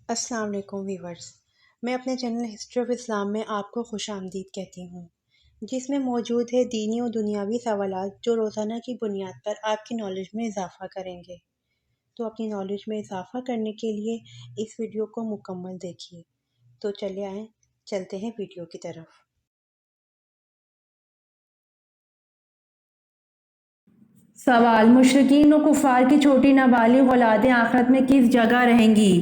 السلام علیکم ویورز، میں اپنے چینل ہسٹری آف اسلام میں آپ کو خوش آمدید کہتی ہوں، جس میں موجود ہے دینی و دنیاوی سوالات جو روزانہ کی بنیاد پر آپ کی نالج میں اضافہ کریں گے۔ تو اپنی نالج میں اضافہ کرنے کے لیے اس ویڈیو کو مکمل دیکھیے۔ تو چلے آئیں، چلتے ہیں ویڈیو کی طرف۔ سوال: مشرکین و کفار کی چھوٹی نابالغ اولادیں آخرت میں کس جگہ رہیں گی؟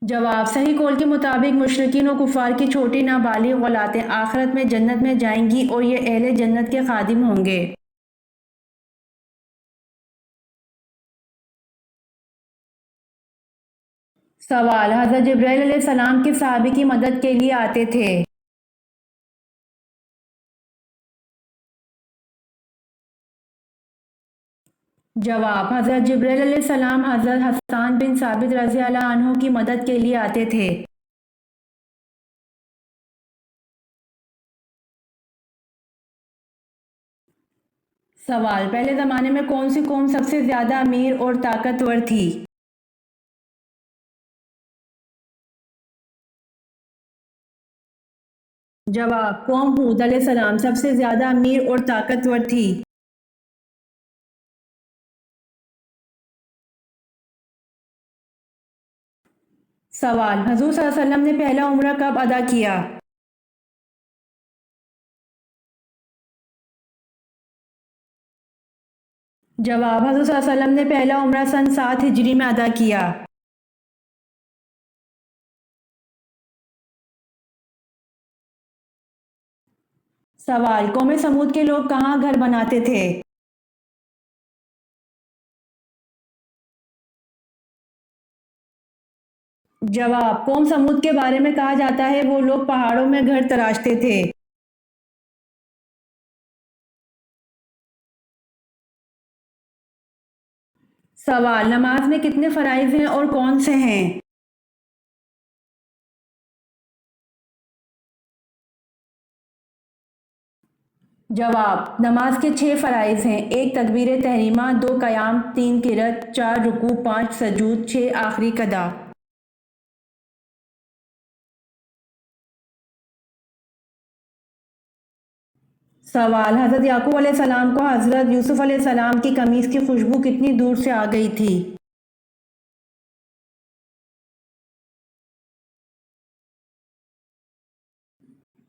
جواب: صحیح قول کے مطابق مشرکین و کفار کی چھوٹی نابالغ اولادیں آخرت میں جنت میں جائیں گی اور یہ اہل جنت کے خادم ہوں گے۔ سوال: حضرت جبرائیل علیہ السلام کس صحابی کی مدد کے لیے آتے تھے؟ جواب: حضرت جبرائیل علیہ السلام حضرت حسان بن ثابت رضی اللہ عنہ کی مدد کے لیے آتے تھے۔ سوال: پہلے زمانے میں کون سی قوم سب سے زیادہ امیر اور طاقتور تھی؟ جواب: قوم ہود علیہ السلام سب سے زیادہ امیر اور طاقتور تھی۔ سوال: حضور صلی اللہ علیہ وسلم نے پہلا عمرہ کب ادا کیا؟ جواب: حضور صلی اللہ علیہ وسلم نے پہلا عمرہ سن 7 ہجری میں ادا کیا۔ سوال: قوم سمود کے لوگ کہاں گھر بناتے تھے؟ جواب: قوم سمود کے بارے میں کہا جاتا ہے وہ لوگ پہاڑوں میں گھر تراشتے تھے۔ سوال: نماز میں کتنے فرائض ہیں اور کون سے ہیں؟ جواب: نماز کے 6 فرائض ہیں: 1 تکبیر تحریمہ، 2 قیام، 3 قرات، 4 رکوع، 5 سجود، 6 آخری قضا۔ سوال: حضرت یعقوب علیہ السلام کو حضرت یوسف علیہ السلام کی قمیص کی خوشبو کتنی دور سے آ گئی تھی؟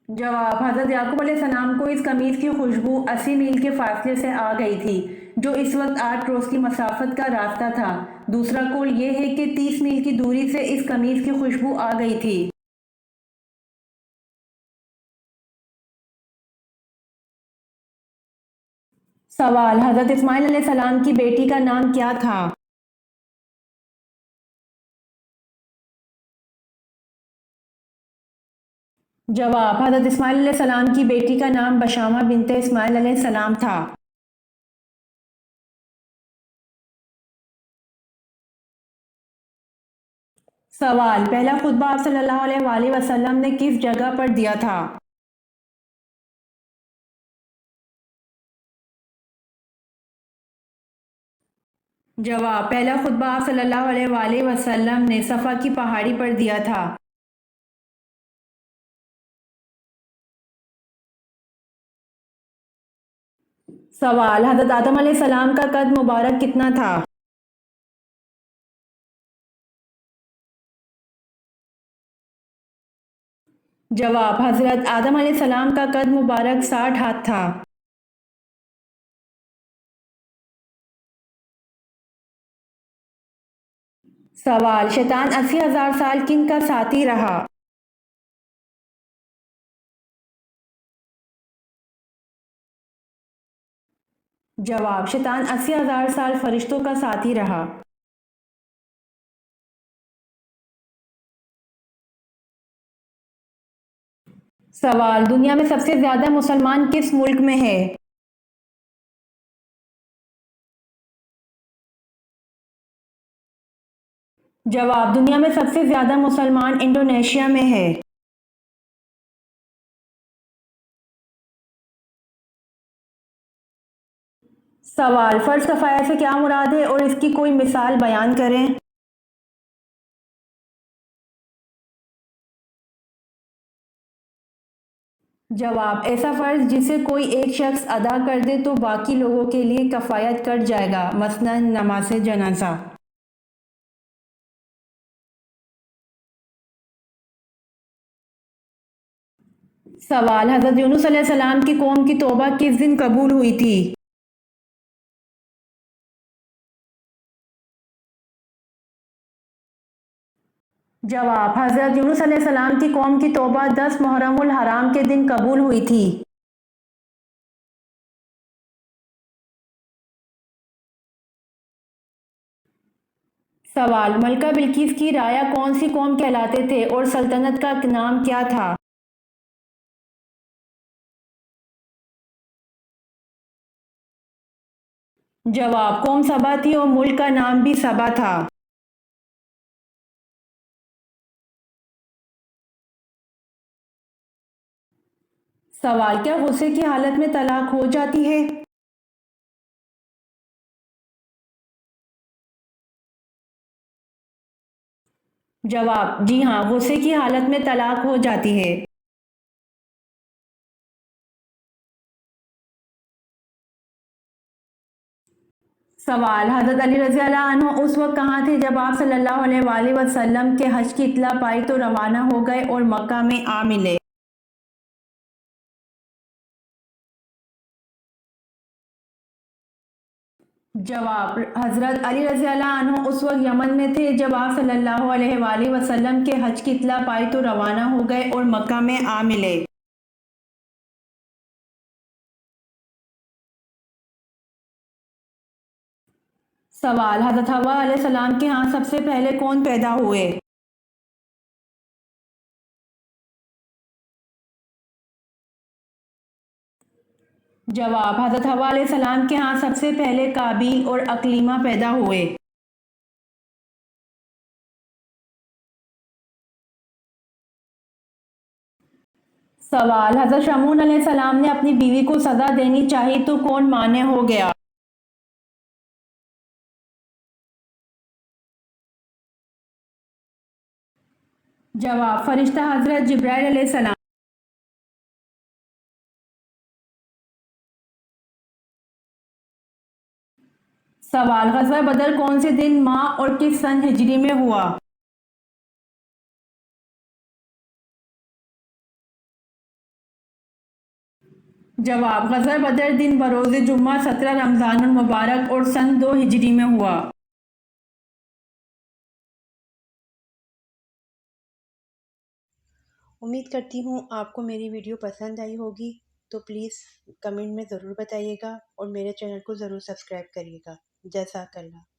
جواب: حضرت یعقوب علیہ السلام کو اس قمیص کی خوشبو 80 میل کے فاصلے سے آ گئی تھی، جو اس وقت 8 روز کی مسافت کا راستہ تھا۔ دوسرا قول یہ ہے کہ 30 میل کی دوری سے اس قمیص کی خوشبو آ گئی تھی۔ سوال: حضرت اسماعیل علیہ السلام کی بیٹی کا نام کیا تھا؟ جواب: حضرت اسماعیل علیہ السلام کی بیٹی کا نام بشامہ بنت اسماعیل علیہ السلام تھا۔ سوال: پہلا خطبہ آپ صلی اللہ علیہ وآلہ وسلم نے کس جگہ پر دیا تھا؟ جواب: پہلا خطبہ آپ صلی اللہ علیہ وآلہ وسلم نے صفا کی پہاڑی پر دیا تھا۔ سوال: حضرت آدم علیہ السلام کا قد مبارک کتنا تھا؟ جواب: حضرت آدم علیہ السلام کا قد مبارک 60 ہاتھ تھا۔ سوال: شیطان 80,000 سال کن کا ساتھی رہا؟ جواب: شیطان 80,000 سال فرشتوں کا ساتھی رہا۔ سوال: دنیا میں سب سے زیادہ مسلمان کس ملک میں ہے؟ جواب: دنیا میں سب سے زیادہ مسلمان انڈونیشیا میں ہے۔ سوال: فرض کفایہ سے کیا مراد ہے اور اس کی کوئی مثال بیان کریں۔ جواب: ایسا فرض جسے کوئی ایک شخص ادا کر دے تو باقی لوگوں کے لیے کفایت کٹ جائے گا، مثلاً نماز جنازہ۔ سوال: حضرت یونس علیہ السلام کی قوم کی توبہ کس دن قبول ہوئی تھی؟ جواب: حضرت یونس علیہ السلام کی قوم کی توبہ 10 محرم الحرام کے دن قبول ہوئی تھی۔ سوال: ملکہ بلقیس کی رایا کون سی قوم کہلاتے تھے اور سلطنت کا نام کیا تھا؟ جواب: قوم سبا تھی اور ملک کا نام بھی سبا تھا۔ سوال: کیا غصے کی حالت میں طلاق ہو جاتی ہے؟ جواب: جی ہاں، غصے کی حالت میں طلاق ہو جاتی ہے۔ سوال: حضرت علی رضی اللہ عنہ اس وقت کہاں تھے جب آپ صلی اللہ علیہ وآلہ وسلم کے حج کی اطلاع پائی تو روانہ ہو گئے اور مکہ میں آ ملے؟ جواب: حضرت علی رضی اللہ عنہ اس وقت یمن میں تھے جب آپ صلی اللہ علیہ وآلہ وسلم کے حج کی اطلاع پائی تو روانہ ہو گئے اور مکہ میں آ ملے۔ سوال: حضرت حوا علیہ السلام کے ہاں سب سے پہلے کون پیدا ہوئے؟ جواب: حضرت حوا علیہ السلام کے ہاں سب سے پہلے قابیل اور اکلیمہ پیدا ہوئے۔ سوال: حضرت شمعون علیہ السلام نے اپنی بیوی کو سزا دینی چاہی تو کون مانع ہو گیا؟ جواب: فرشتہ حضرت جبرائیل علیہ السلام۔ سوال: غزوہ بدر کون سے دن، ماہ اور کس سن ہجری میں ہوا؟ جواب: غزوہ بدر دن بروز جمعہ 17 رمضان المبارک اور سن 2 ہجری میں ہوا۔ امید کرتی ہوں آپ کو میری ویڈیو پسند آئی ہوگی، تو پلیز کمنٹ میں ضرور بتائیے گا اور میرے چینل کو ضرور سبسکرائب کریے گا۔ جزاک اللہ۔